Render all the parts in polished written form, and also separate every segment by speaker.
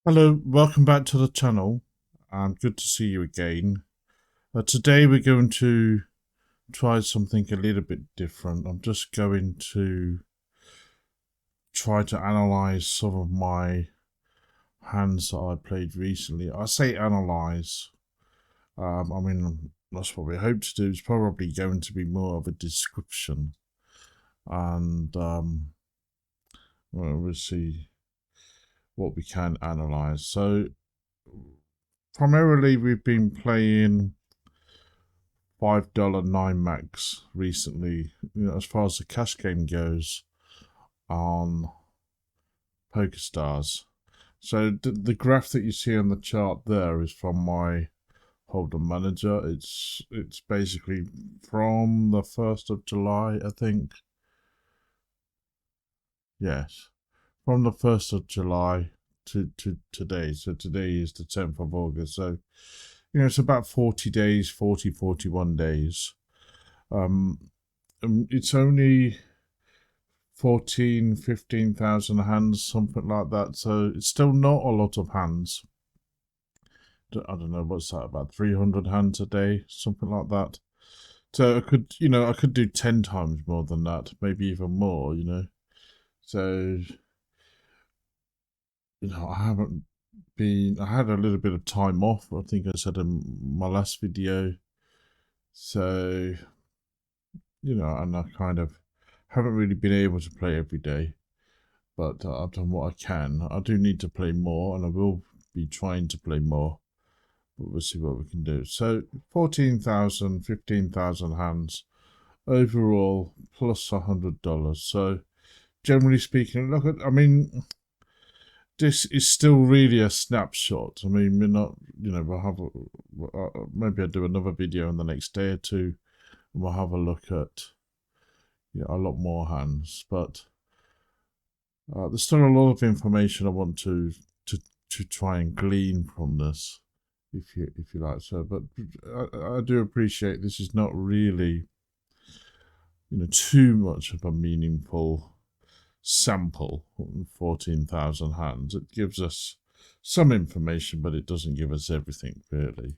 Speaker 1: Hello, welcome back to the channel, and good to see you again. Today we're going to try something a little bit different. I'm just going to try to analyze some of my hands that I played recently. I say analyze, I mean, that's what we hope to do. It's probably going to be more of a description, and we'll see what we can analyze. So, primarily, we've been playing $5 nine max recently, as far as the cash game goes on PokerStars. So the graph that you see on the chart there is from my Holdem Manager. It's basically from the 1st of July, I think. Yes, from the 1st of July to today. So today is the 10th of August. So, it's about 40 days, 41 days. Um, it's only 15,000 hands, something like that. So it's still not a lot of hands. I don't know, what's that, about 300 hands a day, something like that. So I could do 10 times more than that, maybe even more. So, I had a little bit of time off, I think I said in my last video. So, and I kind of haven't really been able to play every day. But I've done what I can. I do need to play more, and I will be trying to play more. But we'll see what we can do. So 14,000, 15,000 hands overall, plus $100. So generally speaking, I mean, this is still really a snapshot. I mean, we're not, we'll have maybe I'll do another video in the next day or two, and we'll have a look at a lot more hands, but. There's still a lot of information I want to to try and glean from this, if you like. So, but I do appreciate this is not really too much of a meaningful sample. 14,000 hands. It gives us some information, but it doesn't give us everything really.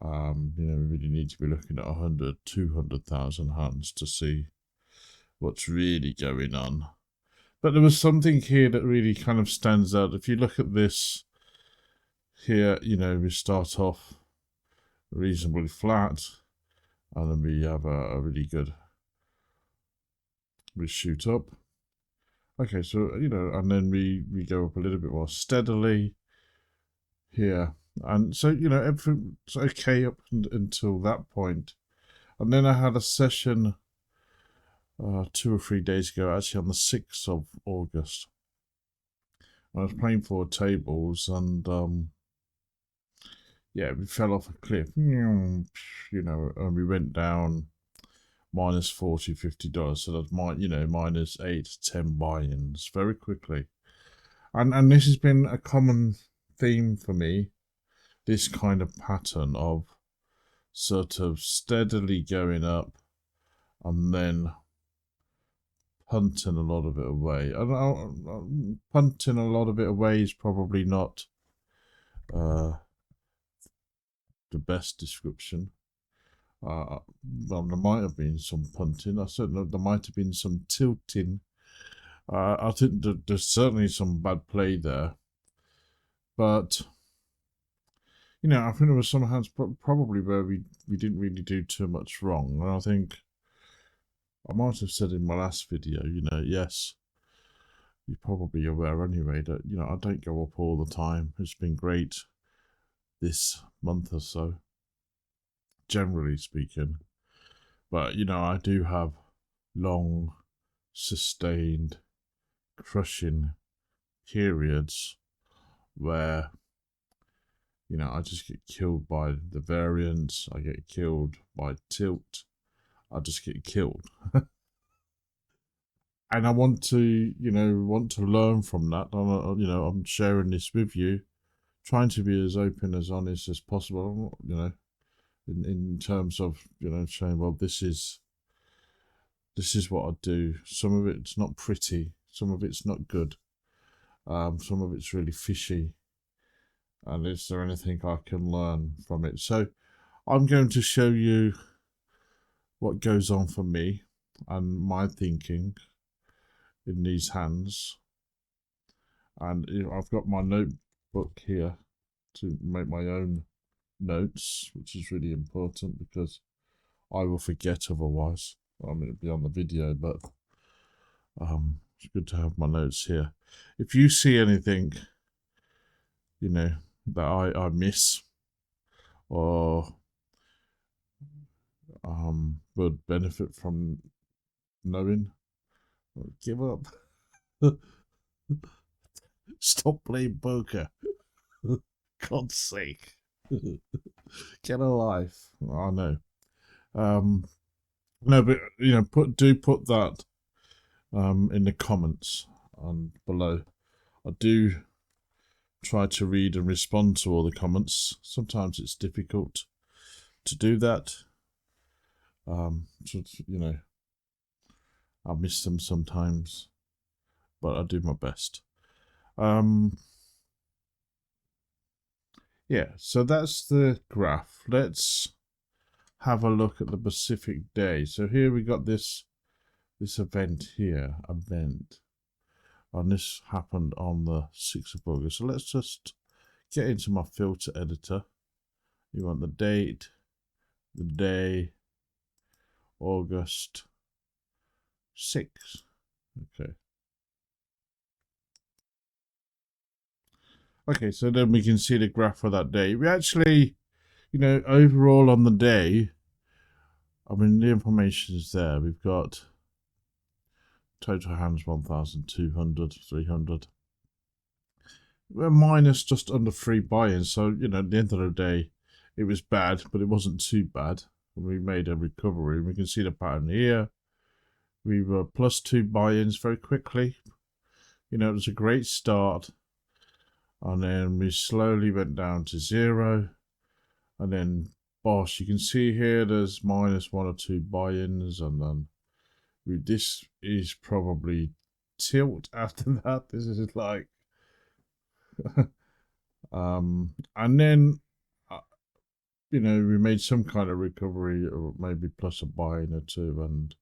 Speaker 1: We really need to be looking at 100, 200,000 hands to see what's really going on. But there was something here that really kind of stands out. If you look at this here, we start off reasonably flat, and then we have a really good, we shoot up. Okay, so, and then we go up a little bit more steadily here. And so, everything's okay up until that point. And then I had a session 2 or 3 days ago, actually on the 6th of August. I was playing 4 tables, and yeah, we fell off a cliff, and we went down minus 40, $50. So that's minus 8 to 10 buy-ins very quickly. And this has been a common theme for me, this kind of pattern of sort of steadily going up and then punting a lot of it away. Punting a lot of it away is probably not uh, the best description. Well, there might have been some punting. I certainly there might have been some tilting. I think there's certainly some bad play there, but I think there was some hands probably where we didn't really do too much wrong. And I think I might have said in my last video, yes, you're probably aware anyway that I don't go up all the time. It's been great this month or so, generally speaking. But I do have long, sustained, crushing periods where I just get killed by the variance. I get killed by tilt. I just get killed. And I want to learn from that. I'm sharing this with you, trying to be as open, as honest as possible. In terms of saying, well, this is what I do. Some of it's not pretty. Some of it's not good. Some of it's really fishy. And is there anything I can learn from it? So I'm going to show you what goes on for me and my thinking in these hands. And I've got my notebook here to make my own notes, which is really important because I will forget otherwise. I mean, it'll be on the video, but it's good to have my notes here. If you see anything, that I miss or would benefit from knowing, give up. Stop playing poker. God's sake. Get a life. I know. No, but put that in the comments and below. I do try to read and respond to all the comments. Sometimes it's difficult to do that. I miss them sometimes, but I do my best. Yeah, so that's the graph. Let's have a look at the Pacific day. So here we got this event here, and this happened on the 6th of August. So let's just get into my filter editor. You want the date, the day, August 6th. Okay. Okay, so then we can see the graph for that day. We actually, overall on the day, I mean, the information is there. We've got total hands 1,200, 300. We're minus just under 3 buy-ins. So, at the end of the day, it was bad, but it wasn't too bad. We made a recovery. We can see the pattern here. We were plus 2 buy-ins very quickly. It was a great start. And then we slowly went down to 0. And then, boss, you can see here there's minus 1 or 2 buy-ins. And then this is probably tilt after that. This is like... and then, we made some kind of recovery, or maybe plus a buy-in or 2. And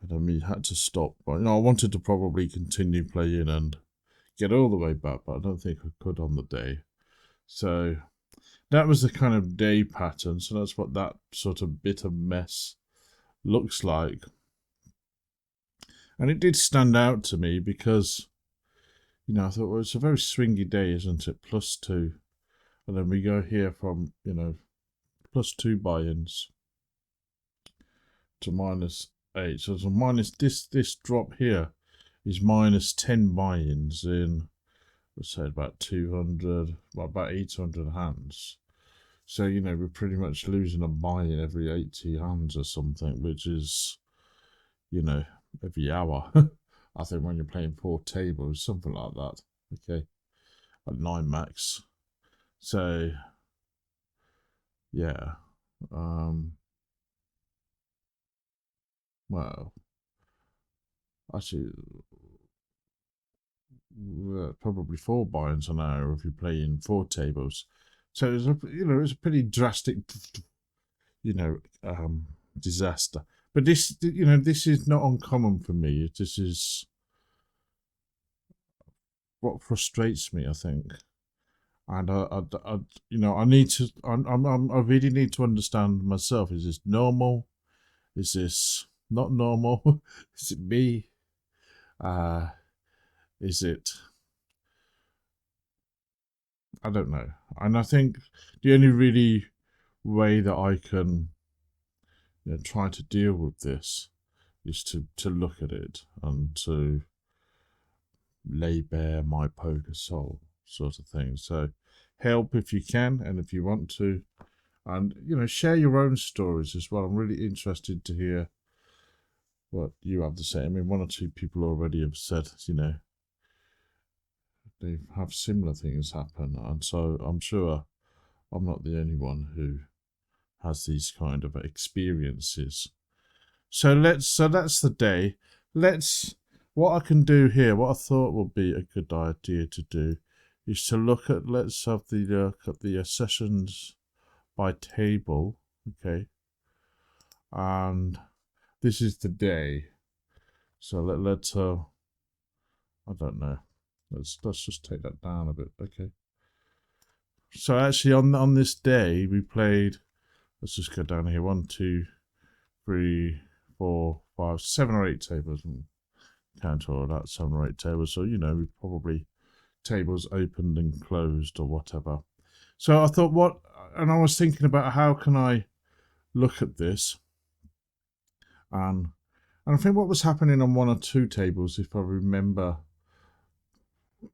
Speaker 1: then we had to stop. But, I wanted to probably continue playing and get all the way back, but I don't think I could on the day. So that was the kind of day pattern. So that's what that sort of bit of mess looks like. And it did stand out to me because, I thought, well, it's a very swingy day, isn't it? Plus 2. And then we go here from, plus 2 buy-ins to minus 8. So it's a minus, this drop here is minus 10 buy-ins in, let's say, about 200, well, about 800 hands. So, we're pretty much losing a buy-in every 80 hands or something, which is, every hour. I think when you're playing 4 tables, something like that. Okay, at 9 max. So, yeah. Well, actually, probably 4 buy-ins an hour if you play in 4 tables. So it's it's a pretty drastic, disaster. But this, this is not uncommon for me. This is what frustrates me, I think. And I need to, I really need to understand myself. Is this normal? Is this not normal? Is it me? Is it? I don't know. And I think the only really way that I can try to deal with this is to look at it and to lay bare my poker soul, sort of thing. So help if you can, and if you want to, and share your own stories as well. I'm really interested to hear what you have to say. I mean, 1 or 2 people already have said they have similar things happen, and so I'm sure I'm not the only one who has these kind of experiences. So that's the day. What I can do here, what I thought would be a good idea to do, is to look at, let's have the look at the sessions by table, okay, and this is the day. So let's I don't know. Let's just take that down a bit, okay. So actually, on this day we played. Let's just go down here. 1, 2, 3, 4, 5, 7 or 8 tables. Count all that, 7 or 8 tables. So we probably tables opened and closed or whatever. So I thought, and I was thinking about how can I look at this, and I think what was happening on 1 or 2 tables, if I remember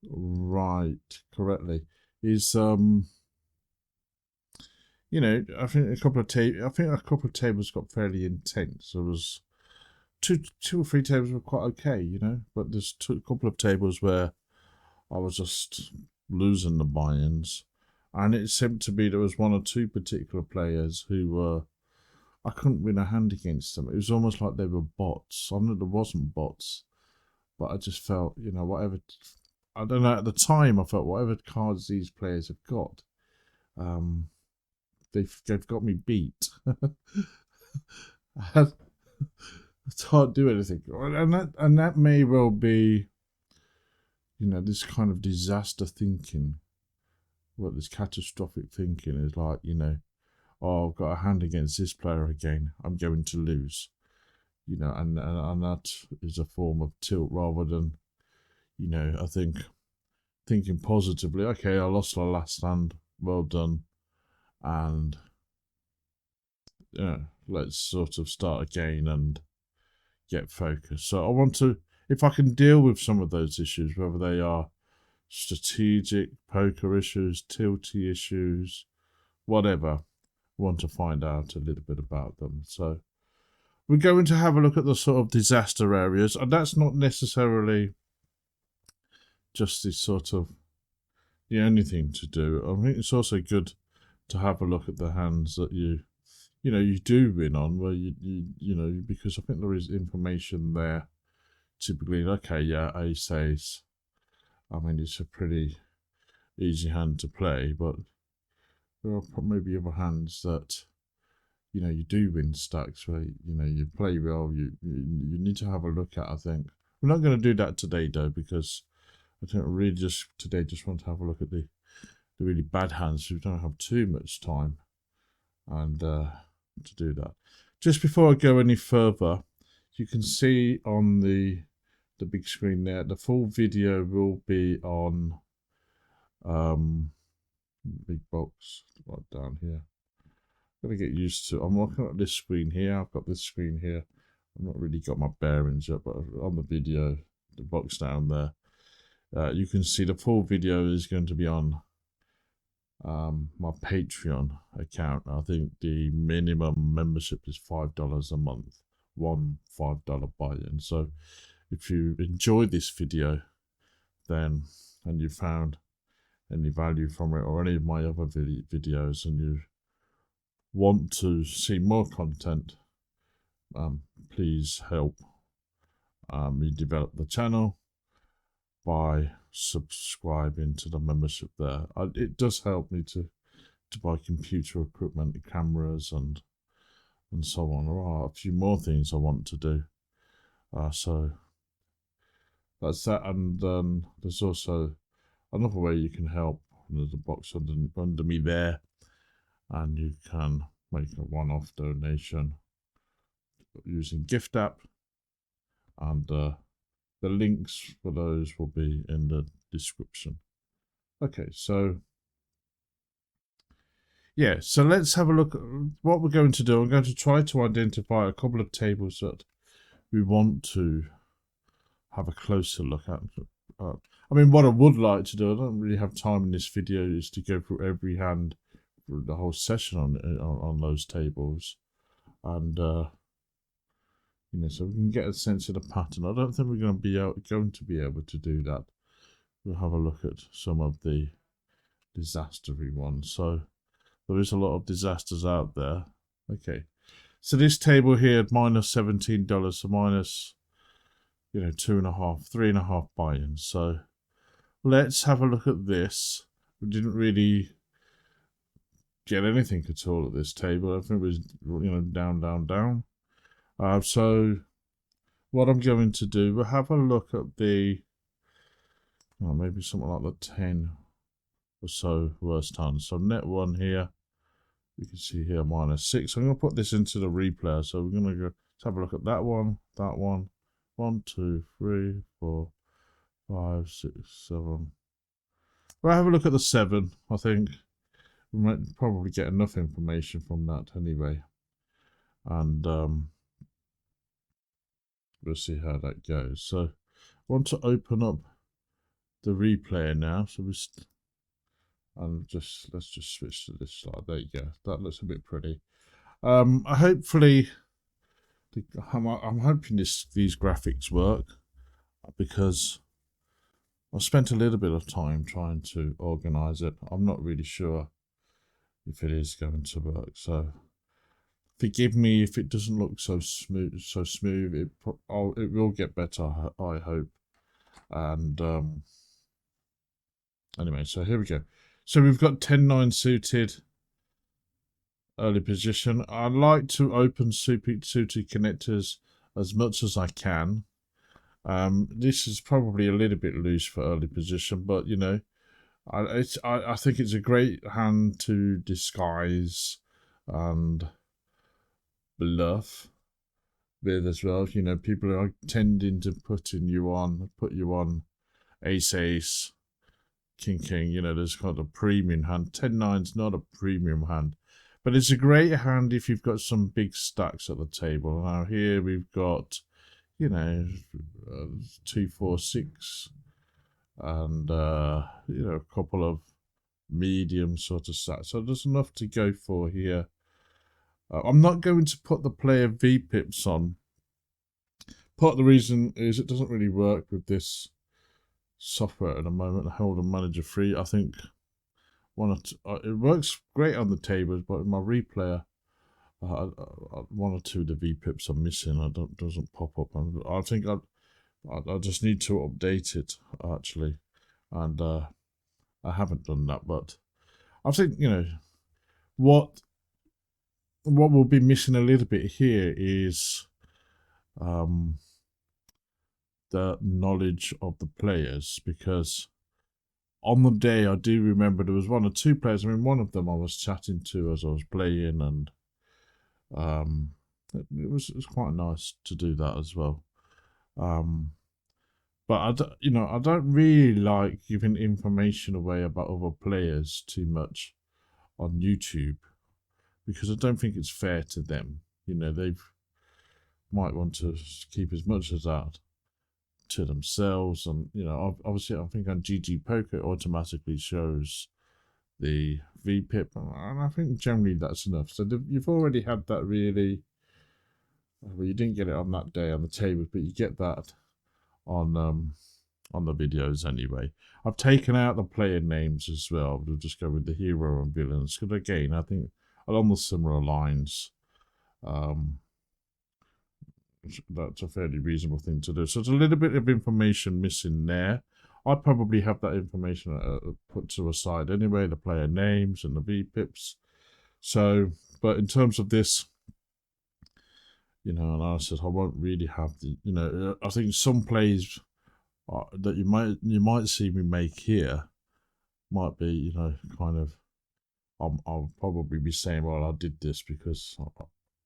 Speaker 1: right correctly, is I think a couple of tables got fairly intense. There was two or three tables were quite okay, but there's a couple of tables where I was just losing the buy-ins, and it seemed to be there was 1 or 2 particular players who were, I couldn't win a hand against them. It was almost like they were bots. I know there wasn't bots, but I just felt, whatever. I don't know. At the time, I felt whatever cards these players have got, they've got me beat. I can't do anything, and that may well be, this kind of disaster thinking. What this catastrophic thinking is like, oh, I've got a hand against this player again, I'm going to lose, and that is a form of tilt rather than, I think thinking positively. Okay, I lost my last hand, well done, and let's sort of start again and get focused. So I want to, if I can deal with some of those issues, whether they are strategic poker issues, tilty issues, whatever, I want to find out a little bit about them. So we're going to have a look at the sort of disaster areas, and that's not necessarily just this sort of the only thing to do. I think it's also good to have a look at the hands that you do win on, where you because I think there is information there. Typically, okay, yeah, ace ace. I mean, it's a pretty easy hand to play, but there are maybe other hands that you do win stacks where you play well. You need to have a look at. I think we're not going to do that today though, because I think really just want to have a look at the really bad hands. We don't have too much time and to do that. Just before I go any further, you can see on the big screen there, the full video will be on big box right down here. Got to get used to. I'm looking at this screen here. I've got this screen here. I've not really got my bearings yet, but on the video, the box down there, you can see the full video is going to be on my Patreon account. I think the minimum membership is $5 a month, one $5 buy-in. So if you enjoyed this video, then and you found any value from it or any of my other videos, and you want to see more content, please help me develop the channel by subscribing to the membership there. It does help me to buy computer equipment, cameras, and so on. There are a few more things I want to do, so that's that. And there's also another way you can help. There's a box under me there, and you can make a one-off donation using Gift app, and the links for those will be in the description. Okay, so yeah, so let's have a look at what we're going to do. I'm going to try to identify a couple of tables that we want to have a closer look at. I mean, what I would like to do, I don't really have time in this video, is to go through every hand for the whole session on those tables, and so we can get a sense of the pattern. I don't think we're going to be able to do that. We'll have a look at some of the disastery ones. So there is a lot of disasters out there. Okay, so this table here at minus $17, so minus 2.5, 3.5 buy-ins. So let's have a look at this. We didn't really get anything at all at this table. I think it was, down, down, down. So what I'm going to do, we'll have a look at the, maybe something like the 10 or so worst hands. So net one here, you can see here -6. I'm going to put this into the replayer. So we're going to go, let's have a look at that one, that one. 1, 2, 3, 4, 5, 6, 7. We'll have a look at the 7. I think we might probably get enough information from that anyway. And we'll see how that goes. So I want to open up the replayer now. So let's just switch to this slide. There you go. That looks a bit pretty. I'm hoping these graphics work, because I've spent a little bit of time trying to organize it. I'm not really sure if it is going to work. So forgive me if it doesn't look so smooth. It will get better, I hope. And anyway, so here we go. So we've got 10-9 suited, early position. I like to open suited connectors as much as I can. This is probably a little bit loose for early position, but I think it's a great hand to disguise and bluff with as well. People are tending to put you on ace, king. There's kind of a premium hand. 10-9's not a premium hand, but it's a great hand if you've got some big stacks at the table. Now here we've got 2, 4, 6, and a couple of medium sort of stacks. So there's enough to go for here. I'm not going to put the player V-pips on. Part of the reason is it doesn't really work with this software at the moment, the Holdem Manager 3. I think it works great on the tables, but in my replayer, one or two of the V-pips are missing. It doesn't pop up. I think I just need to update it, actually. And I haven't done that, but I think, what will be missing a little bit here is the knowledge of the players, because on the day I do remember there was 1 or 2 players. I mean, one of them I was chatting to as I was playing, and it was quite nice to do that as well. But I don't really like giving information away about other players too much on YouTube, because I don't think it's fair to them. They might want to keep as much as that to themselves, and obviously I think on GG Poker it automatically shows the VPIP, and I think generally that's enough. So you've already had that, really. Well, you didn't get it on that day on the table, but you get that on the videos anyway. I've taken out the player names as well. We'll just go with the hero and villains, because again, I think along the similar lines, that's a fairly reasonable thing to do. So there's a little bit of information missing there. I probably have that information put to a side anyway, the player names and the VPIPs. So, but in terms of this, and I said I won't really have the, I think some plays that you might see me make here might be, kind of, I'll probably be saying, well, I did this because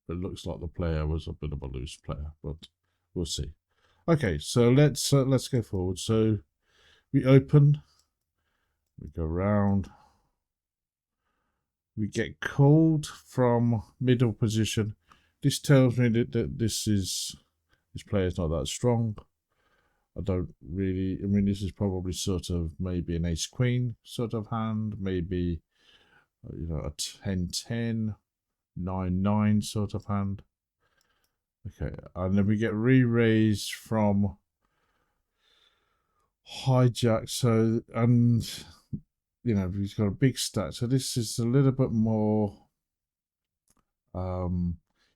Speaker 1: it looks like the player was a bit of a loose player, but we'll see. Okay, so let's go forward. So we open, we go round, we get called from middle position. This tells me that this player is not that strong. I mean, this is probably sort of maybe an ace-queen sort of hand, maybe, a 10-10, 9-9 sort of hand. Okay, and then we get re-raised from hijack. So, and, we've got a big stack. So this is a little bit more,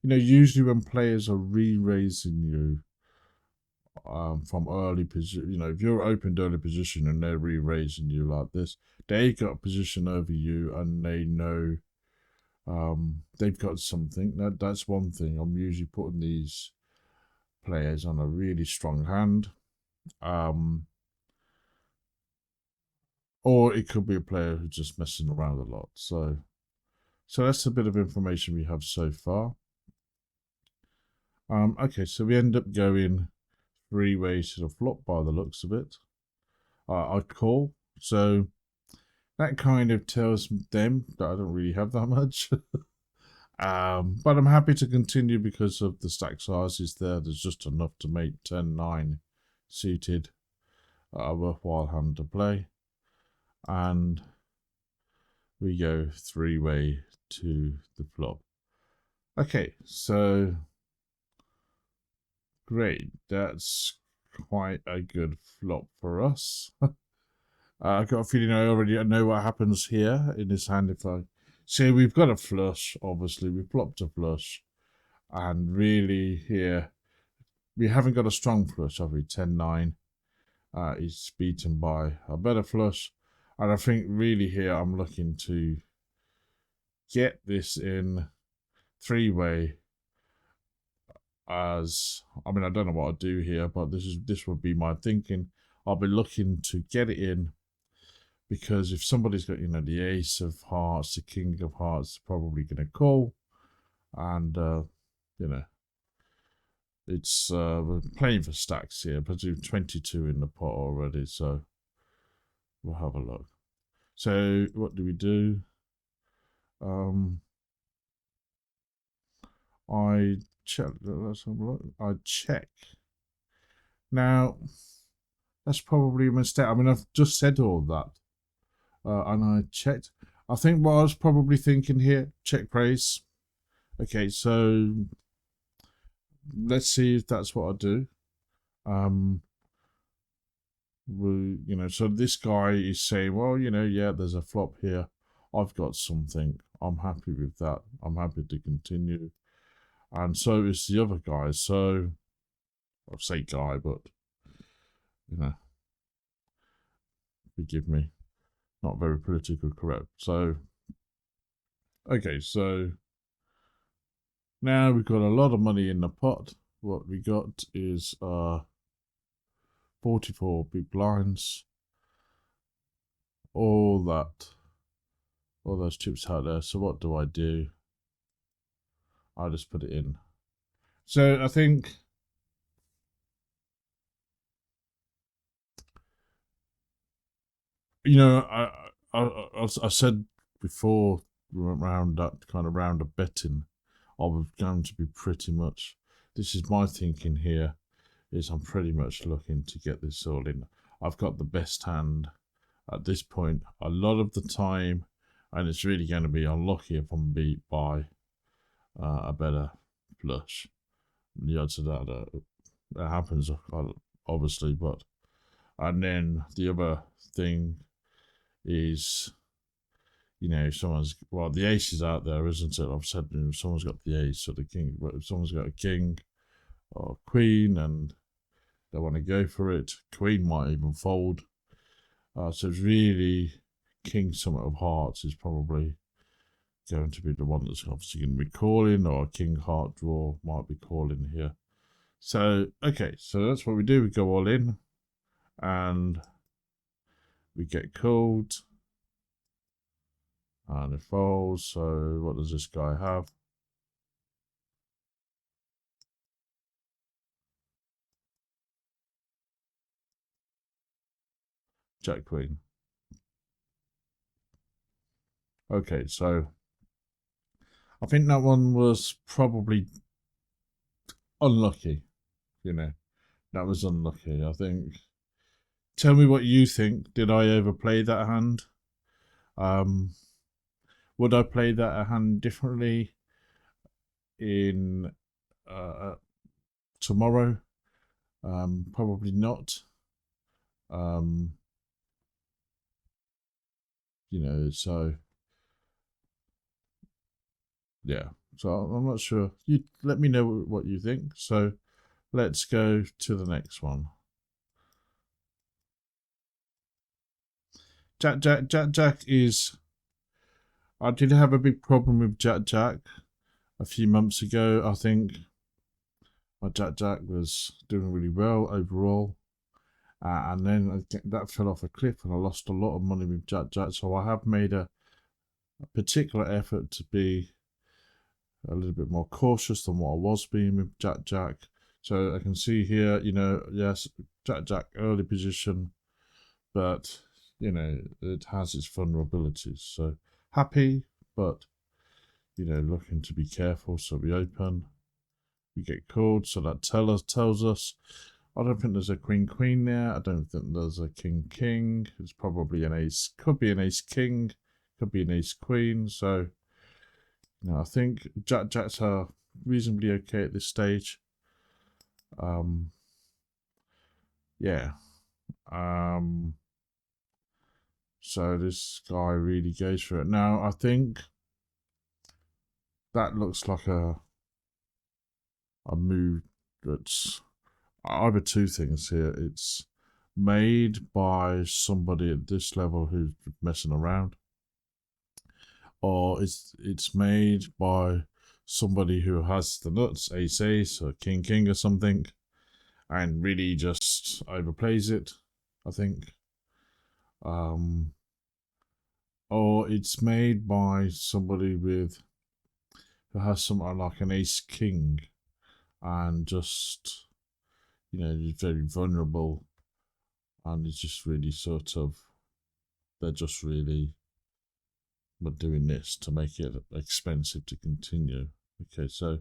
Speaker 1: usually when players are re-raising you from early position. You know, if you're opened early position and they're re-raising you like this, they got position over you and they know they've got something. That's one thing. I'm usually putting these players on a really strong hand. Or it could be a player who's just messing around a lot. So that's a bit of information we have so far. Okay, so we end up going 3 ways to the flop by the looks of it. I call, so that kind of tells them that I don't really have that much. But I'm happy to continue because of the stack sizes there. There's just enough to make 10-9 suited a worthwhile hand to play. And we go 3-way to the flop. Okay, so great. That's quite a good flop for us. I've got a feeling I already know what happens here in this hand. If I see, we've got a flush. Obviously, we flopped a flush, and really here we haven't got a strong flush, have we? 10-9. Is beaten by a better flush, and I think really here I'm looking to get this in 3-way. As I mean, I don't know what I'll do here, but this would be my thinking. I'll be looking to get it in because if somebody's got, you know, the ace of hearts, the king of hearts, probably going to call, and you know, it's we're playing for stacks here, but we've 22 in the pot already, so we'll have a look. So what do we do? I check. Let's have a look. I check. Now that's probably a mistake. I mean, I've just said all that. And I checked. I think what I was probably thinking here, check praise. Okay, so let's see if that's what I do. You know, so this guy is saying, well, you know, yeah, there's a flop here. I've got something. I'm happy with that. I'm happy to continue. And so is the other guy. So I'll say guy, but you know, forgive me, not very politically correct. So okay, so now we've got a lot of money in the pot. What we got is 44 big blinds. All those chips out there. So what do? I just put it in. So I think, you know, I said before we went round that kind of round of betting, I was going to be pretty much. This is my thinking here. Is I'm pretty much looking to get this all in. I've got the best hand at this point a lot of the time, and it's really going to be unlucky if I'm beat by a better flush. The odds of that happens obviously, but and then the other thing is, you know, the ace is out there, isn't it? I've said, you know, someone's got the ace or the king, but if someone's got a king or a queen and they want to go for it, queen might even fold. So it's really king summit of hearts is probably going to be the one that's obviously going to be calling, or a king heart draw might be calling here. So okay, so that's what we do. We go all in and we get called and it folds. So what does this guy have? Jack queen. Okay, so I think that one was probably unlucky. You know, that was unlucky. I think. Tell me what you think. Did I overplay that hand? Would I play that hand differently in tomorrow? Probably not. Um, you know, so yeah. So I'm not sure. You let me know what you think. So Let's go to the next one. Jack is... I did have a big problem with Jack a few months ago. I think my Jack was doing really well overall. And then that fell off a cliff and I lost a lot of money with Jack. So I have made a particular effort to be a little bit more cautious than what I was being with Jack. So I can see here, you know, yes, Jack early position, but, you know, it has its vulnerabilities. So happy, but, you know, looking to be careful. So we open, we get called. So that tells us, I don't think there's a queen there. I don't think there's a king. It's probably an ace. Could be an ace king. Could be an ace queen. So, you know, I think Jacks are reasonably okay at this stage. Yeah. So this guy really goes for it. Now, I think that looks like a move that's either two things here. It's made by somebody at this level who's messing around, or it's made by somebody who has the nuts, ace or king or something, and really just overplays it, I think. Or it's made by somebody who has something like an ace king and just, you know, is very vulnerable, and it's just really sort of, they're just really doing this to make it expensive to continue. Okay, so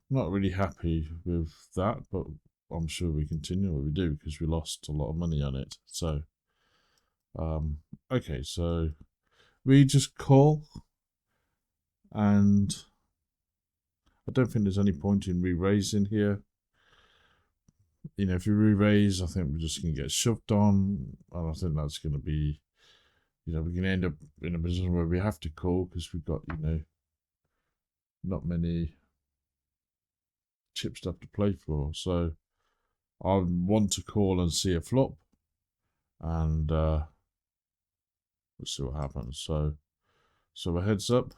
Speaker 1: not really happy with that, but I'm sure we continue what we do because we lost a lot of money on it. So okay, so we just call, and I don't think there's any point in re-raising here. You know, if you re-raise, I think we're just going to get shoved on, and I think that's going to be, you know, we're going to end up in a position where we have to call because we've got, you know, not many chip stuff to play for. So I want to call and see a flop, and let's see what happens. So a heads up.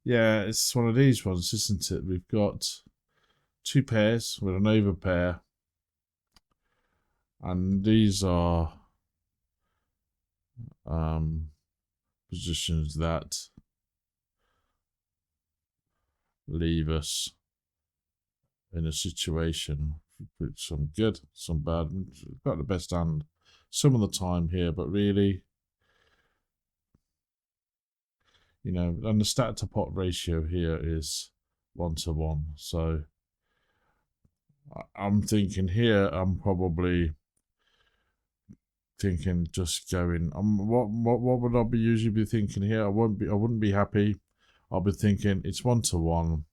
Speaker 1: Yeah, it's one of these ones, isn't it? We've got two pairs with an overpair, and these are positions that leave us in a situation with some good, some bad. We've got the best hand some of the time here, but really, you know, and the stat to pot ratio here is 1-to-1. So I'm thinking here, I'm probably thinking just going. What would I be usually be thinking here? I wouldn't be happy. I'll be thinking it's 1-to-1.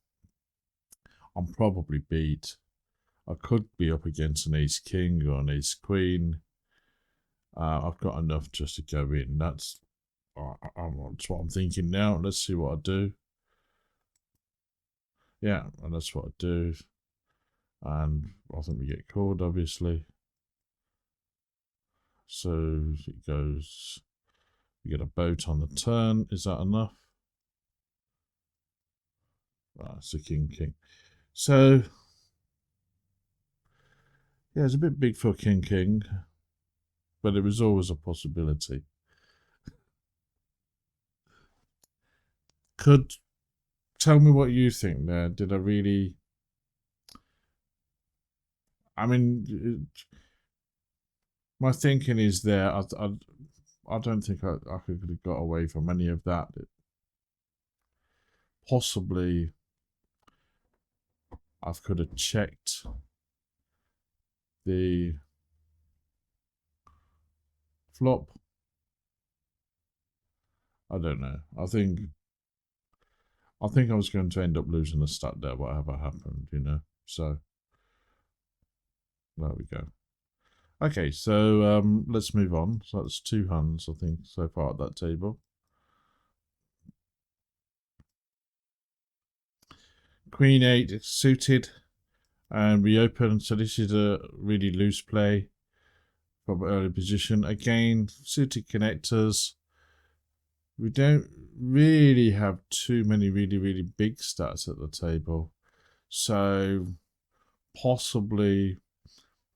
Speaker 1: I'm probably beat. I could be up against an ace king or an ace queen. I've got enough just to go in. That's what I'm thinking now. Let's see what I do. Yeah, and that's what I do. And I think we get called, obviously. So it goes, we get a boat on the turn. Is that enough? Right, it's a king. So, yeah, it's a bit big for king, but it was always a possibility. Tell me what you think there. Did I really... I mean, my thinking is there. I don't think I could have got away from any of that. Possibly, I could have checked the flop. I don't know. I think I was going to end up losing the stat there, whatever happened, you know. So there we go. Okay, so let's move on. So that's two hands, I think, so far at that table. Queen 8 suited, And we open, so this is a really loose play from early position. Again, suited connectors. We don't really have too many really big stats at the table. So possibly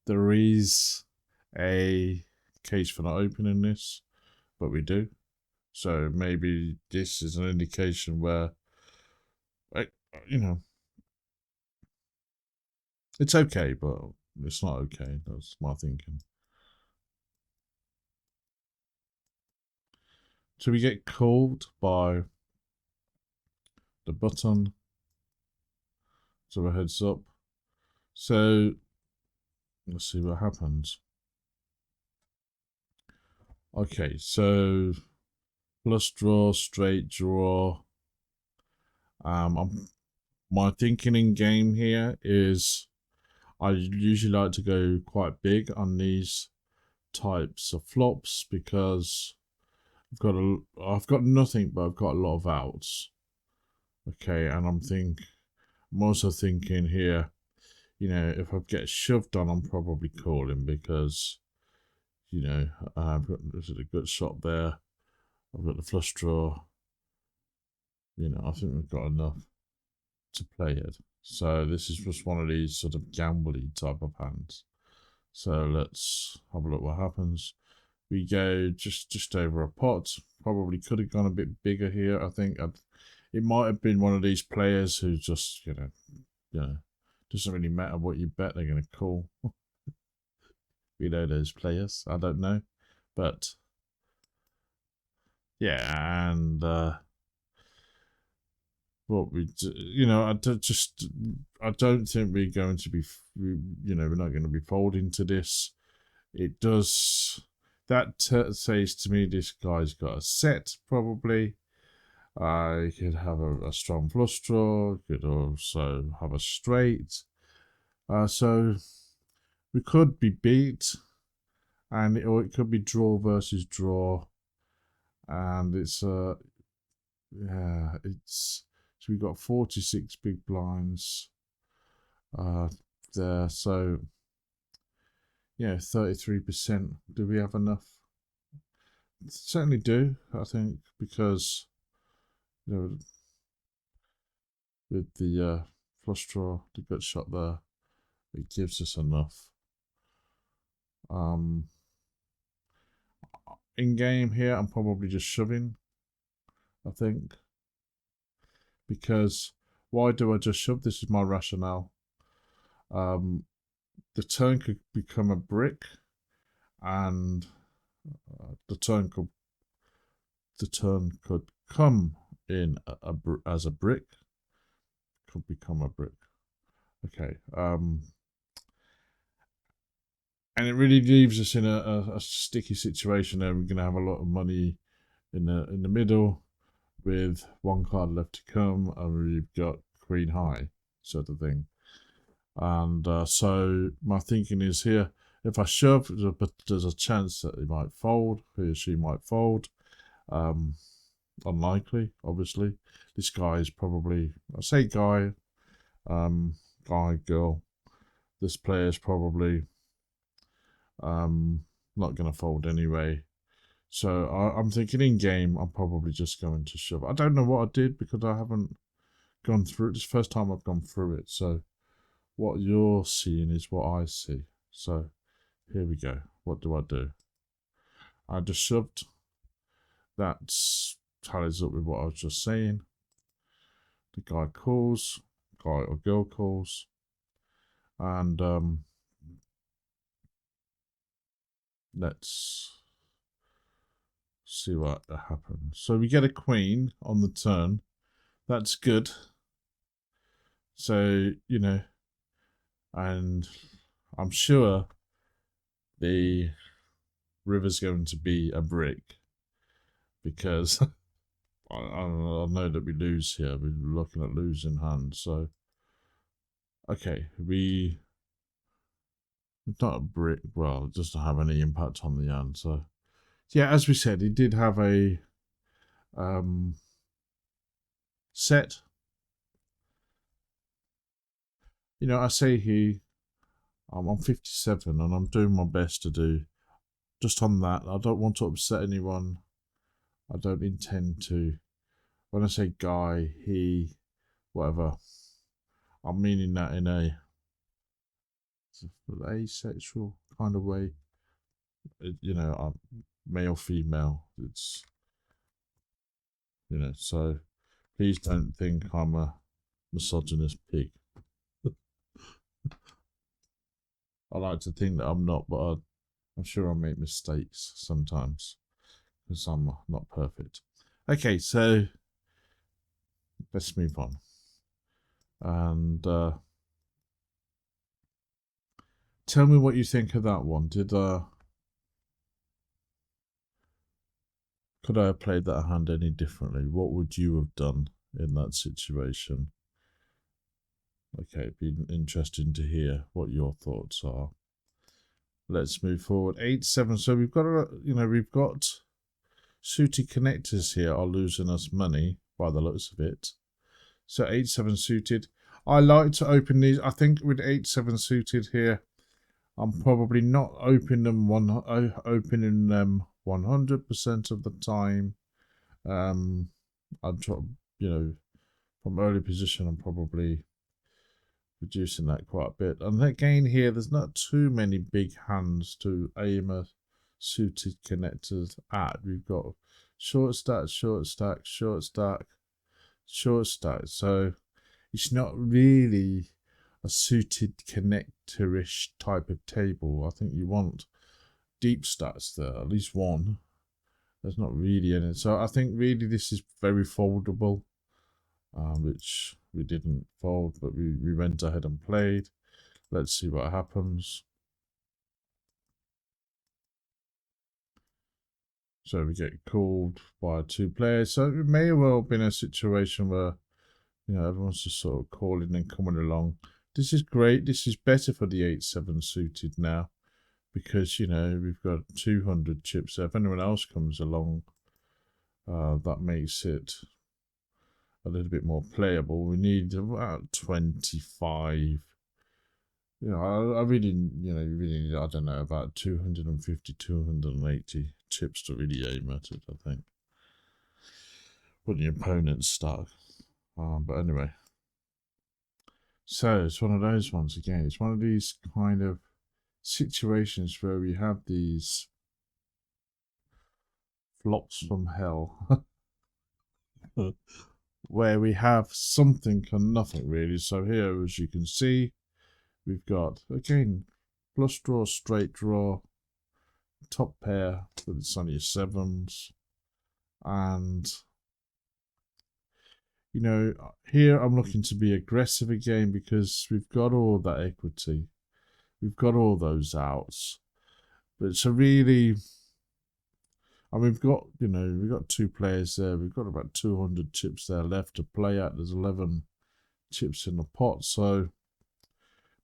Speaker 1: there is a case for not opening this, but we do. So maybe this is an indication where, you know, it's okay, but it's not okay. That's my thinking. So we get called by the button. So a heads up. So let's see what happens. Okay, so flush draw, straight draw. My thinking in game here is I usually like to go quite big on these types of flops because I've got nothing, but I've got a lot of outs. Okay, and I'm also thinking here, you know, if I get shoved on, I'm probably calling because, you know, this is a good shot there. I've got the flush draw. You know, I think we've got enough to play it. So this is just one of these sort of gambly type of hands. So let's have a look what happens. We go just over a pot. Probably could have gone a bit bigger here. I think it might have been one of these players who just, you know, doesn't really matter what you bet, they're going to call. We know those players. I don't know, but yeah, and what we, you know, I don't think we're going to be, you know, we're not going to be folding to this. It does that says to me this guy's got a set probably. I could have a strong flush draw. Could also have a straight. So we could be beat, or it could be draw versus draw, and it's yeah, it's so we got 46 big blinds there. So yeah, 33%. Do we have enough? Certainly do, I think, because you know with the flush draw, the gut shot there, it gives us enough. In game here, I'm probably just shoving. I think because why do I just shove? This is my rationale. The turn could become a brick, and the turn could come in as a brick. Could become a brick. Okay. And it really leaves us in a sticky situation there. We're going to have a lot of money in the middle with one card left to come, and we've got queen high sort of thing. And so my thinking is here, if I shove, there's a chance that he might fold, he or she might fold. Unlikely, obviously. This guy is probably, I say guy, girl. This player is probably not going to fold anyway. So I'm thinking in game, I'm probably just going to shove. I don't know what I did because I haven't gone through it. This is the first time I've gone through it. So what you're seeing is what I see. So here we go. What do I do? I just shoved. That tallies up with what I was just saying. The guy calls, guy or girl calls, and let's see what happens. So we get a queen on the turn. That's good. So, you know, and I'm sure the river's going to be a brick because I know that we lose here. We're looking at losing hands. So, okay, it's not a brick. Well, it doesn't have any impact on the hand. So, yeah, as we said, he did have a set. You know, I say here, I'm 57 and I'm doing my best to do just on that. I don't want to upset anyone. I don't intend to. When I say guy, he, whatever, I'm meaning that in a asexual kind of way. You know, male, female. It's, you know, so please don't think I'm a misogynist pig. I like to think that I'm not, but I'm sure I make mistakes sometimes because I'm not perfect. Okay, so let's move on. And tell me what you think of that one. Could I have played that hand any differently? What would you have done in that situation? Okay, it'd be interesting to hear what your thoughts are. Let's move forward. 8-7. So we've got we've got suited connectors here are losing us money by the looks of it. So 8-7 suited. I like to open these. I think with 8-7 suited here, I'm probably not opening them 100% of the time. I'm trying, from early position, I'm probably reducing that quite a bit. And again here, there's not too many big hands to aim a suited connectors at. We've got short stack, short stack, short stack, short stack. So it's not really a suited connector-ish type of table. I think you want deep stacks there, at least one. There's not really any. So I think really this is very foldable, which we didn't fold, but we went ahead and played. Let's see what happens. So we get called by 2 players. So it may well have been a situation where, everyone's just sort of calling and coming along. This is great. This is better for the 8-7 suited now because, we've got 200 chips. So if anyone else comes along, that makes it a little bit more playable. We need about 25. I really, I don't know, about 250, 280 chips to really aim at it, I think. When the opponent's stuck. But anyway. So it's one of those ones again. It's one of these kind of situations where we have these flops from hell. Where we have something and nothing really. So here, as you can see, we've got, again, flush draw, straight draw, top pair with its only 7s. And, here I'm looking to be aggressive again because we've got all that equity. We've got all those outs. But it's a really... And we've got 2 players there. We've got about 200 chips there left to play at. There's 11 chips in the pot. So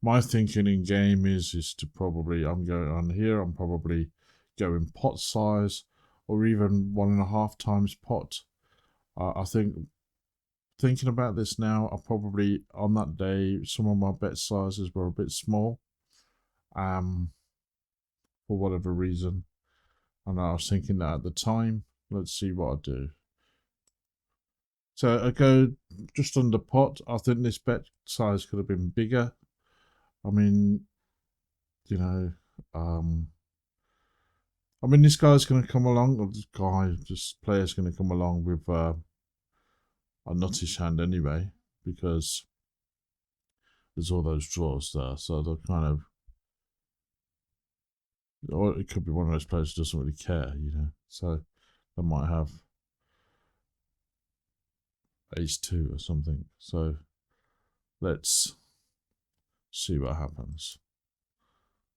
Speaker 1: my thinking in game is to probably, I'm going on here, I'm probably going pot size or even 1.5 times pot. I think, thinking about this now, I probably, on that day, some of my bet sizes were a bit small, for whatever reason. And I was thinking that at the time. Let's see what I do. So I go just under pot. I think this bet size could have been bigger. I mean, this guy's going to come along, or this player's going to come along with a nuttish hand anyway, because there's all those draws there. So they're kind of, or it could be one of those players who doesn't really care, So they might have ace-2 or something. So let's see what happens.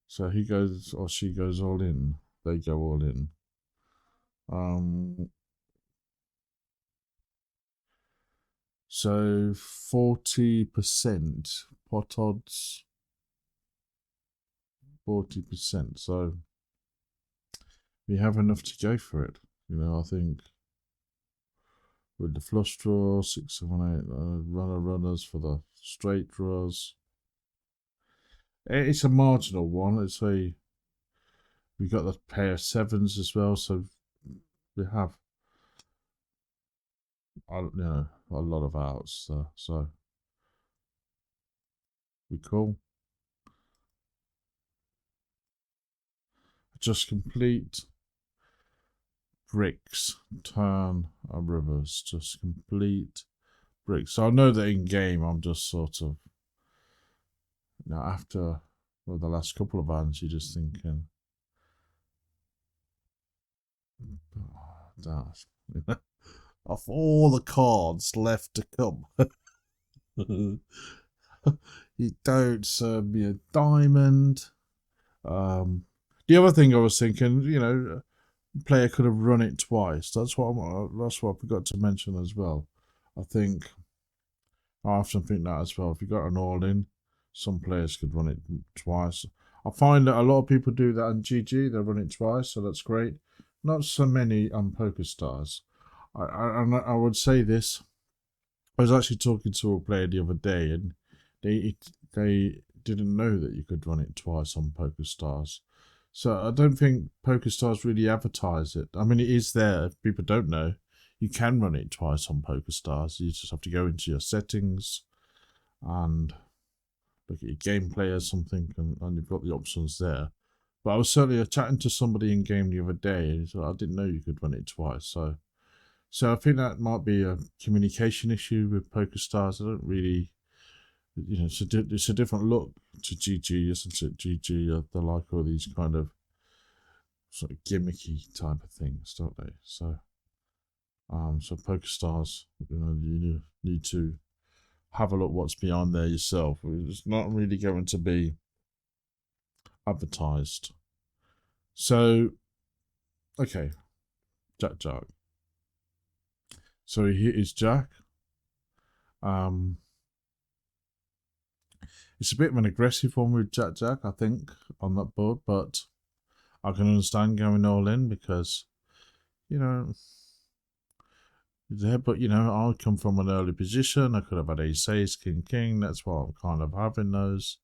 Speaker 1: So he goes or she goes all in. They go all in. So 40% pot odds. 40%. So we have enough to go for it. I think with the flush draw, 6, 7, 8, runners for the straight draws. It's a marginal one. We got the pair of sevens as well, so we have a lot of outs. So we cool. Just complete bricks, turn and rivers. Just complete bricks. So I know that in game I'm just sort of after the last couple of hands you're just thinking, oh, that of all the cards left to come, you don't serve me a diamond. The other thing I was thinking, player could have run it twice. That's what I forgot to mention as well. I think I often think that as well. If you got an all in, some players could run it twice. I find that a lot of people do that on GG. They run it twice, so that's great. Not so many on PokerStars. I would say this. I was actually talking to a player the other day, and they didn't know that you could run it twice on PokerStars. So I don't think PokerStars really advertise it. I mean, it is there. If people don't know, you can run it twice on PokerStars. You just have to go into your settings and look at your gameplay or something, and you've got the options there. But I was certainly chatting to somebody in game the other day, so I didn't know you could run it twice. So I think that might be a communication issue with PokerStars. I don't really, it's a different look to GG, isn't it? GG, they like all these kind of sort of gimmicky type of things, don't they? So PokerStars, you need to have a look what's beyond there yourself. It's not really going to be advertised. So, okay, Jack. So here is Jack. It's a bit of an aggressive one with Jack, I think, on that board, but I can understand going all in because, there. But I come from an early position. I could have had ace, king. That's why I'm kind of having those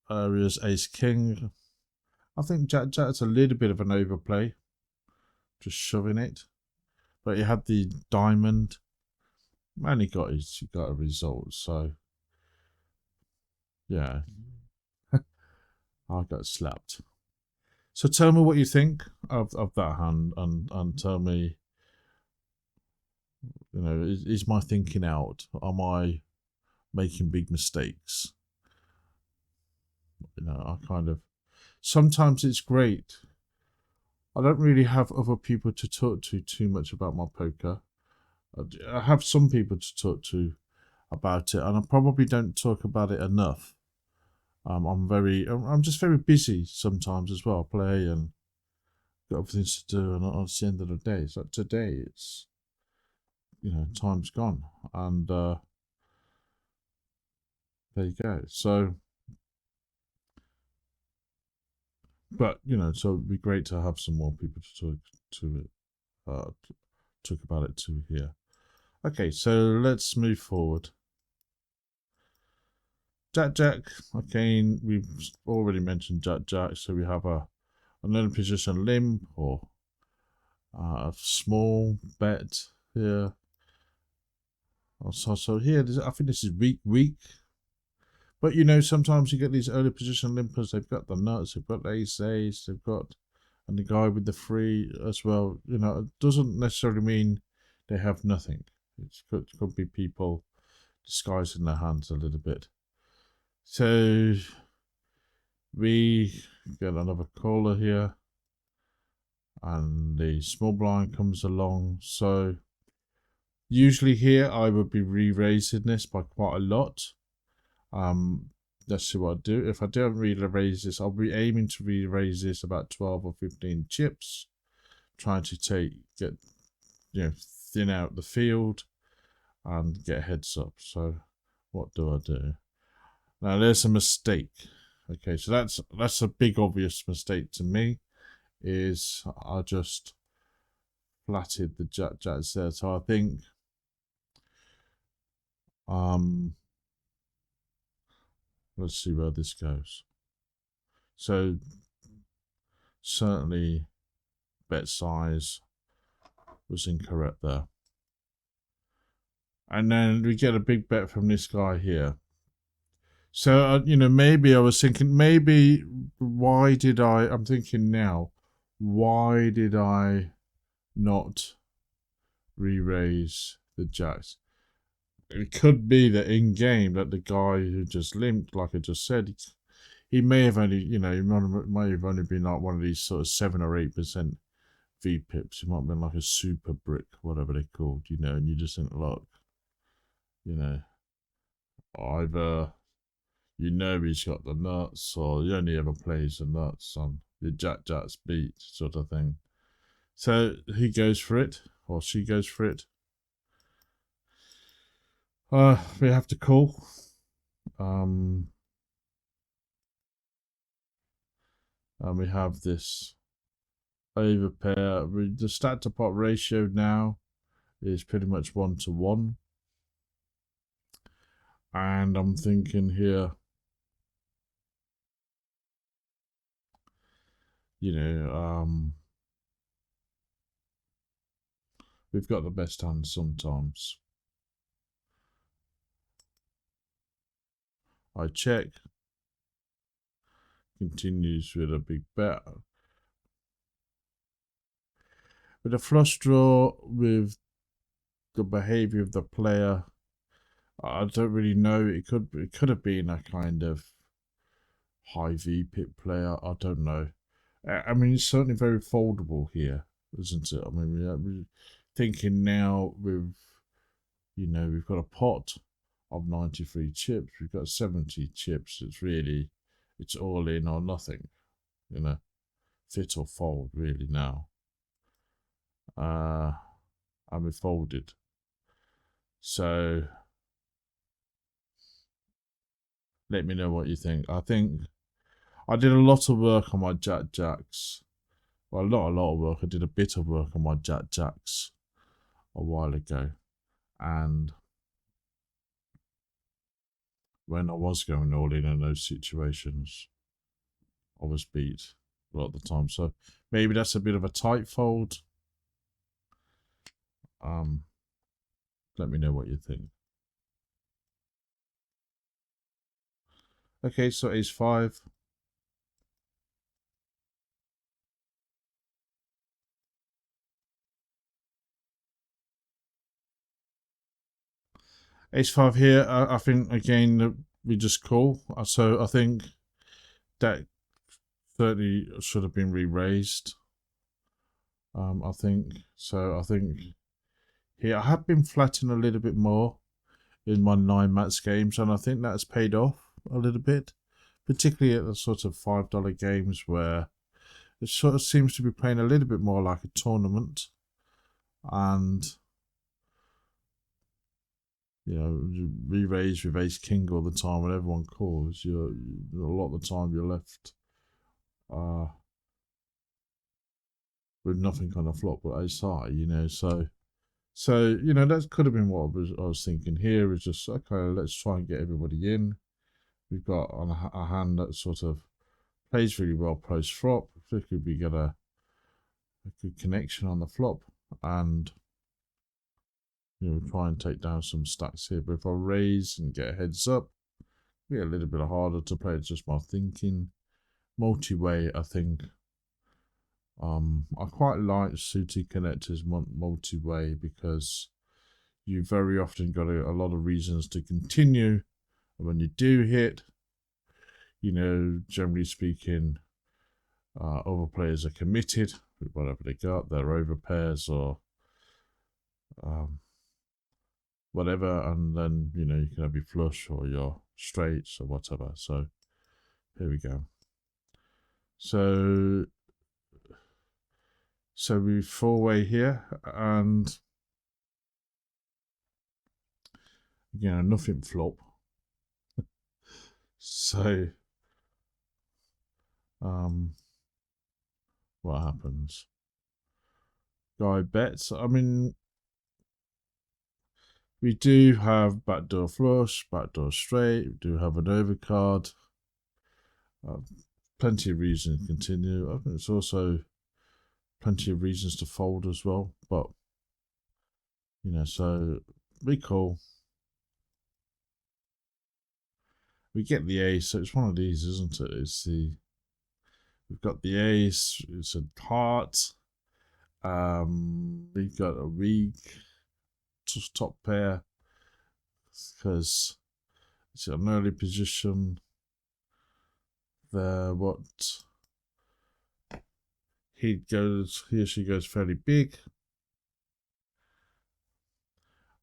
Speaker 1: areas. Ace, king. I think Jack's a little bit of an overplay, just shoving it. But he had the diamond, and he got a result. So yeah, I got slapped. So tell me what you think of that hand, and tell me, is my thinking out? Am I making big mistakes? I kind of sometimes it's great. I don't really have other people to talk to too much about my poker. I have some people to talk to about it, and I probably don't talk about it enough. I'm just very busy sometimes as well. I play and got other things to do, and it's the end of the day. So today it's time's gone, and there you go. So, but so it'd be great to have some more people to talk to it, talk about it too here. Okay, so let's move forward. Jack. Again, we've already mentioned Jack. So we have another position limp or a small bet here. So here, I think this is weak. But sometimes you get these early position limpers. They've got the nuts, they've got the ace, they've got, and the guy with the free as well. It doesn't necessarily mean they have nothing. It could be people disguising their hands a little bit. So we get another caller here, and the small blind comes along. So usually here I would be re-raising this by quite a lot. Let's see what I do. If I don't re-raise this, I'll be aiming to re-raise this about 12 or 15 chips, trying to thin out the field and get heads up. So what do I do? Now there's a mistake. Okay, so that's a big obvious mistake to me. Is I just flatted the jacks there. So I think Let's see where this goes. So certainly bet size was incorrect there. And then we get a big bet from this guy here. So, maybe I was thinking, I'm thinking now, why did I not re-raise the jacks? It could be that in game that the guy who just limped, like I just said, he may have only, he may have only been like one of these sort of 7 or 8% V pips. It might have been like a super brick, whatever they're called, and you just think, look, either he's got the nuts, or he only ever plays the nuts on the Jack's beat sort of thing. So he goes for it, or she goes for it. We have to call. And we have this overpair. The stat to pot ratio now is pretty much 1-to-1. And I'm thinking here, we've got the best hand sometimes. I check. Continues with a big bet. With a flush draw, with the behaviour of the player, I don't really know. It could have been a kind of high VPIP player. I don't know. I mean, it's certainly very foldable here, isn't it? I mean, we're thinking now we've got a pot of 93 chips. We've got 70 chips. It's all in or nothing, fit or fold really now. And we folded. So let me know what you think. I think I did a lot of work on my jacks. Well, not a lot of work. I did a bit of work on my jacks a while ago. And when I was going all in those situations, I was beat a lot of the time. So maybe that's a bit of a tight fold. Let me know what you think. Okay, so ace 5. Ace 5 here. I think again we just call. So I think that 30 should have been re-raised. I think so. I think here I have been flattening a little bit more in my 9-match games, and I think that's paid off a little bit, particularly at the sort of $5 games where it sort of seems to be playing a little bit more like a tournament, and re-raise with ace king all the time when everyone calls. A lot of the time you're left with nothing on the flop but ace high, So that could have been what I was thinking here. Is just okay. Let's try and get everybody in. We've got a hand that sort of plays really well post flop. Particularly we get a good connection on the flop, and try and take down some stacks here. But if I raise and get a heads up, it'll be a little bit harder to play. It's just my thinking. Multi-way, I think. I quite like suited connectors multi-way because you very often got a lot of reasons to continue. And when you do hit, generally speaking, other players are committed with whatever they got. They're over pairs or whatever, and then you can have your flush or your straights or whatever. So here we go. So we 4-way here, and again nothing flop. So what happens? Guy bets. I mean, We do have backdoor flush, backdoor straight. We do have an overcard. Plenty of reasons to continue. I think it's also plenty of reasons to fold as well. But, you know, so we call. We get the ace, so it's one of these, isn't it? We've got the ace, it's a heart. We've got a weak top pair because it's an early position. There, what he or she goes fairly big.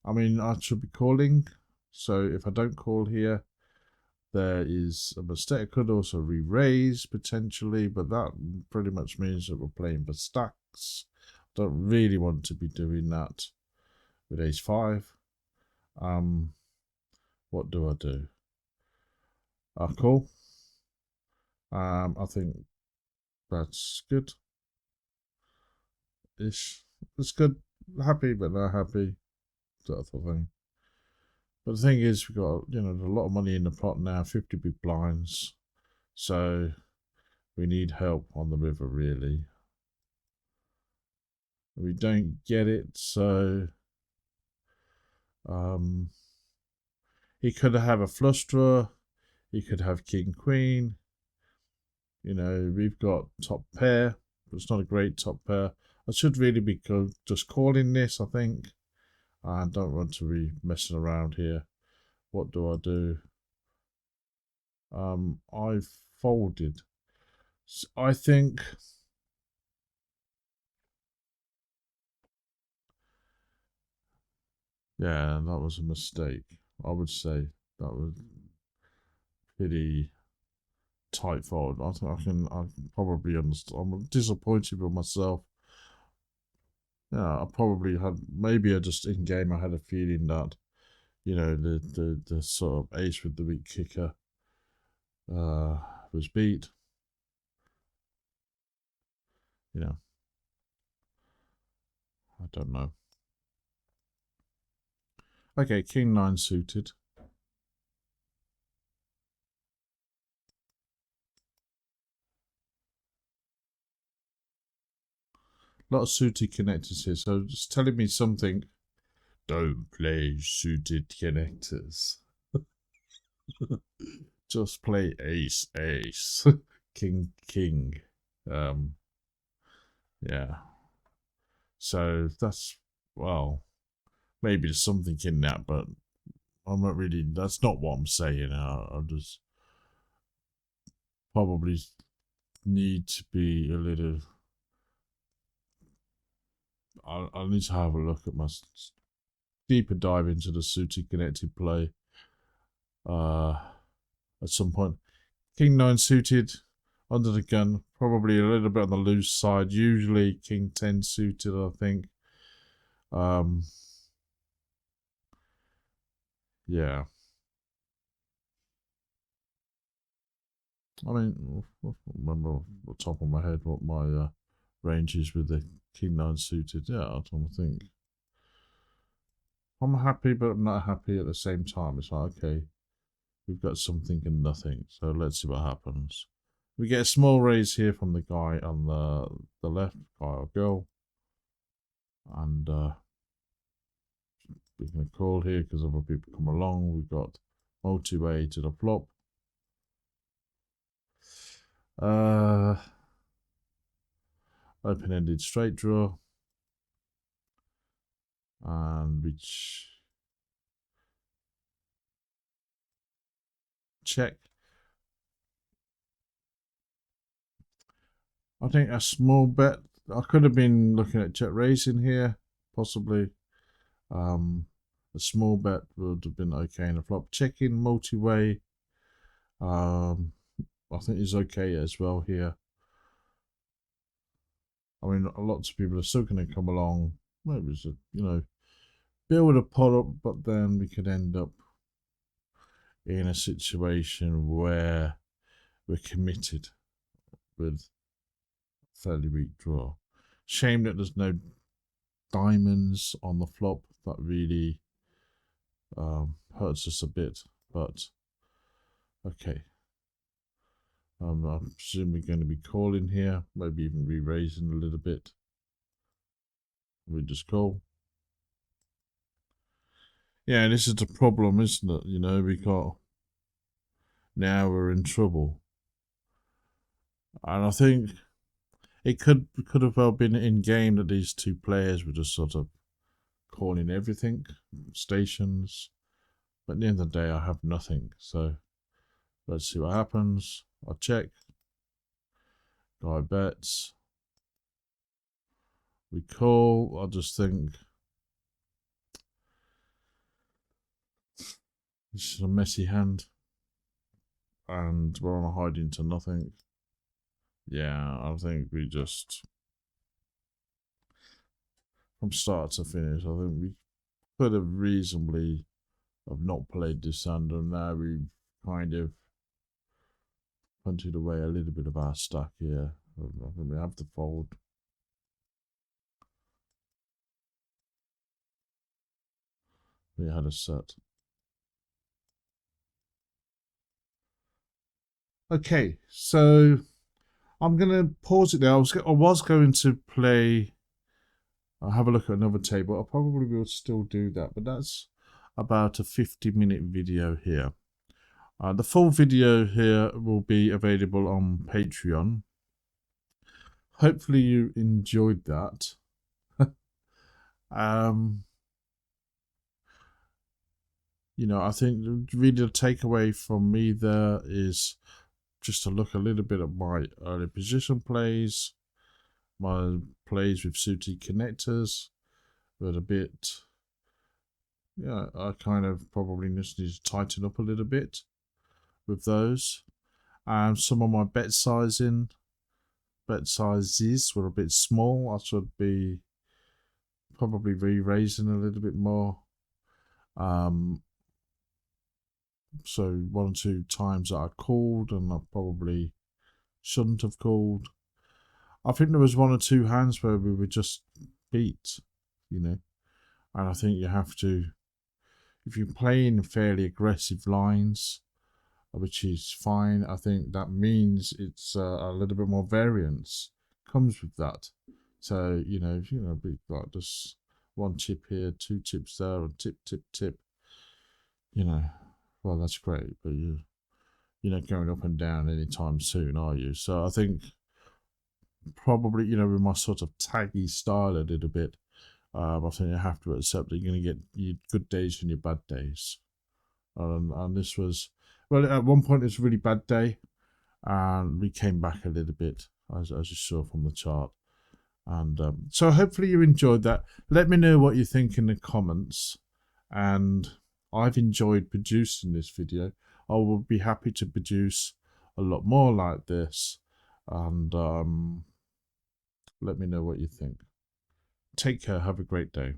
Speaker 1: I mean, I should be calling, so if I don't call here, there is a mistake. I could also re-raise potentially, but that pretty much means that we're playing for stacks. Don't really want to be doing that with ace 5. What do I do? I call. I think that's good. Ish. It's good. Happy but not happy. Sort of thing. But the thing is, we've got, you know, a lot of money in the pot now, 50 big blinds. So we need help on the river, really. We don't get it, so he could have a flush draw. He could have king queen. You know, we've got top pair, but it's not a great top pair. I should really be just calling this, I think. I don't want to be messing around here. What do I do? I've folded. So I think yeah, that was a mistake. I would say that was pretty tight fold. I think I probably understand. I'm disappointed with myself. Yeah, I probably had, maybe I just in game I had a feeling that, you know, the sort of ace with the weak kicker was beat. You know, I don't know. Okay, king 9 suited. A lot of suited connectors here, so just telling me something. Don't play suited connectors. Just play ace, ace, king, king. Yeah. So that's, well, maybe there's something in that, but I'm not really, that's not what I'm saying. I just probably need to be a little, I need to have a look at my deeper dive into the suited connected play at some point. King 9 suited under the gun, probably a little bit on the loose side. Usually king 10 suited, I think. Yeah. I mean, I don't remember off the top of my head what my range is with the king 9 suited. Yeah, I don't think. I'm happy, but I'm not happy at the same time. It's like, okay, we've got something and nothing. So let's see what happens. We get a small raise here from the guy on the left, guy or girl. And we can call here because other people come along. We've got multi-way to the flop. Open-ended straight draw. And we check. I think a small bet. I could have been looking at check raising here, possibly. A small bet would have been okay in a flop. Checking multi-way. I think is okay as well here. I mean, lots of people are still going to come along. Maybe it's a, you know, build a pot up, but then we could end up in a situation where we're committed with fairly weak draw. Shame that there's no diamonds on the flop. That really Hurts us a bit, but okay. I presume we're going to be calling here, maybe even re-raising a little bit. We just call. Yeah, this is the problem, isn't it? You know, now we're in trouble. And I think it could have well been in game that these two players were just sort of calling everything, stations. But at the end of the day, I have nothing. So let's see what happens. I'll check. Guy bets. We call. I just think this is a messy hand. And we're on a hiding to nothing. Yeah, I think we just, from start to finish, I think we could have reasonably have not played this hand, and now we've kind of punted away a little bit of our stack here. I think we have to fold. We had a set. Okay, so I'm gonna pause it there. I was going to play. I'll have a look at another table. I probably will still do that, but that's about a 50-minute video here. The full video here will be available on Patreon. Hopefully you enjoyed that. You know, I think really the takeaway from me there is just to look a little bit at my early position plays, my plays with suited connectors, but a bit, yeah, I kind of probably just need to tighten up a little bit with those. Some of my bet sizes were a bit small. I should be probably re-raising a little bit more. So 1 or 2 times that I called and I probably shouldn't have called. I think there was 1 or 2 hands where we were just beat, you know. And I think you have to, if you're playing fairly aggressive lines, which is fine, I think that means it's a little bit more variance comes with that. So, big like just 1 chip here, 2 chips there, and tip, tip, tip. Well, that's great, but you're not going up and down anytime soon, are you? So I think probably, with my sort of taggy style a little bit, I think you have to accept that you're going to get your good days and your bad days. And this was, well, at one point it was a really bad day, and we came back a little bit, as you saw from the chart. And so hopefully you enjoyed that. Let me know what you think in the comments. And I've enjoyed producing this video. I will be happy to produce a lot more like this. And let me know what you think. Take care. Have a great day.